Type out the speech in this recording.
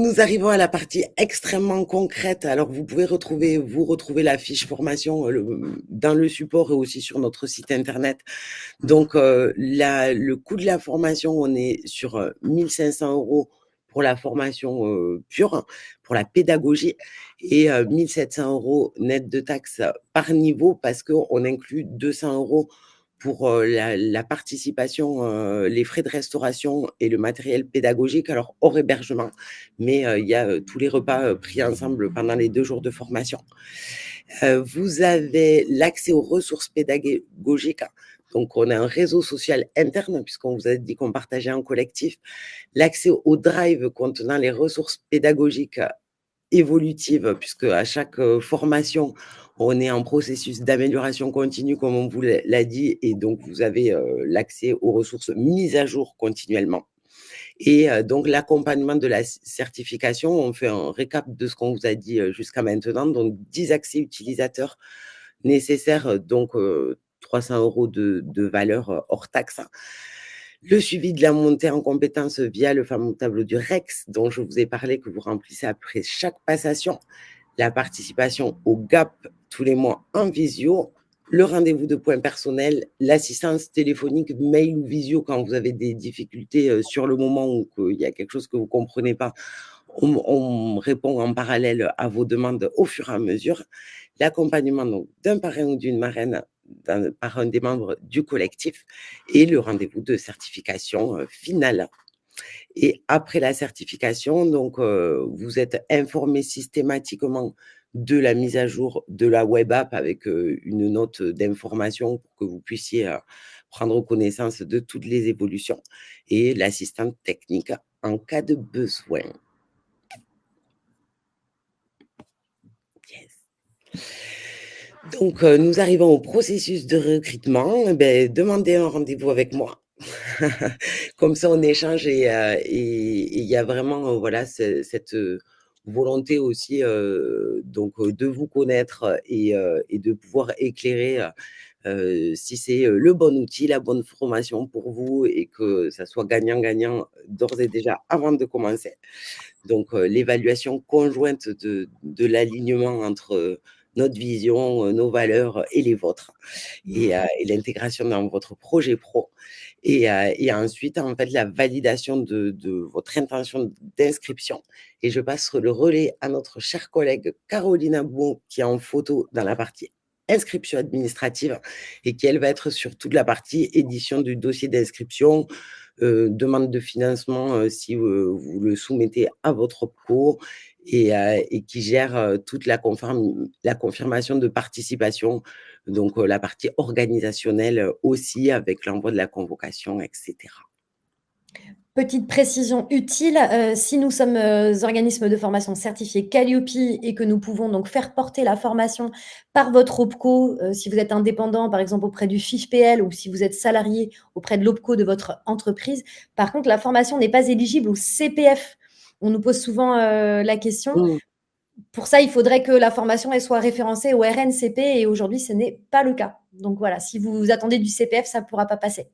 nous arrivons à la partie extrêmement concrète. Alors, vous pouvez retrouver la fiche formation dans le support et aussi sur notre site internet. Donc, le coût de la formation, on est sur 1 500 € pour la formation pure, pour la pédagogie, et 1 700 € net de taxes par niveau, parce qu'on inclut 200 € pour la participation, les frais de restauration et le matériel pédagogique, alors hors hébergement, mais il y a tous les repas pris ensemble pendant les 2 jours de formation. Vous avez l'accès aux ressources pédagogiques. Donc, on a un réseau social interne, puisqu'on vous a dit qu'on partageait en collectif. L'accès au drive contenant les ressources pédagogiques évolutives, puisque à chaque formation, on est en processus d'amélioration continue, comme on vous l'a dit, et donc vous avez l'accès aux ressources mises à jour continuellement. Et donc, l'accompagnement de la certification, on fait un récap de ce qu'on vous a dit jusqu'à maintenant. Donc, 10 accès utilisateurs nécessaires, donc 300 € de valeur hors taxe. Le suivi de la montée en compétences via le fameux tableau du REX dont je vous ai parlé, que vous remplissez après chaque passation. La participation au GAP tous les mois en visio, le rendez-vous de points personnels, l'assistance téléphonique, mail ou visio quand vous avez des difficultés sur le moment ou qu'il y a quelque chose que vous ne comprenez pas. On répond en parallèle à vos demandes au fur et à mesure. L'accompagnement d'un parrain ou d'une marraine par un des membres du collectif, et le rendez-vous de certification finale. Et après la certification, donc, vous êtes informé systématiquement de la mise à jour de la web app avec une note d'information pour que vous puissiez prendre connaissance de toutes les évolutions, et l'assistante technique en cas de besoin. Yes. Donc, nous arrivons au processus de recrutement. Demandez un rendez-vous avec moi. Comme ça, on échange, et il y a vraiment voilà, cette volonté aussi de vous connaître, et de pouvoir éclairer si c'est le bon outil, la bonne formation pour vous, et que ça soit gagnant-gagnant d'ores et déjà avant de commencer. Donc, l'évaluation conjointe de l'alignement entre notre vision, nos valeurs et les vôtres, et l'intégration dans votre projet pro. Et ensuite, en fait, la validation de votre intention d'inscription. Et je passe le relais à notre chère collègue Caroline Abou, qui est en photo dans la partie inscription administrative, et qui, elle, va être sur toute la partie édition du dossier d'inscription, demande de financement si vous le soumettez à votre OPCO, et qui gère toute la confirmation de participation, donc la partie organisationnelle aussi, avec l'envoi de la convocation, etc. Petite précision utile, si nous sommes organismes de formation certifiés Calliope et que nous pouvons donc faire porter la formation par votre OPCO, si vous êtes indépendant, par exemple auprès du FIFPL, ou si vous êtes salarié auprès de l'OPCO de votre entreprise. Par contre, la formation n'est pas éligible au CPF. On nous pose souvent la question. Mmh. Pour ça, il faudrait que la formation elle soit référencée au RNCP, et aujourd'hui, ce n'est pas le cas. Donc voilà, si vous attendez du CPF, ça ne pourra pas passer.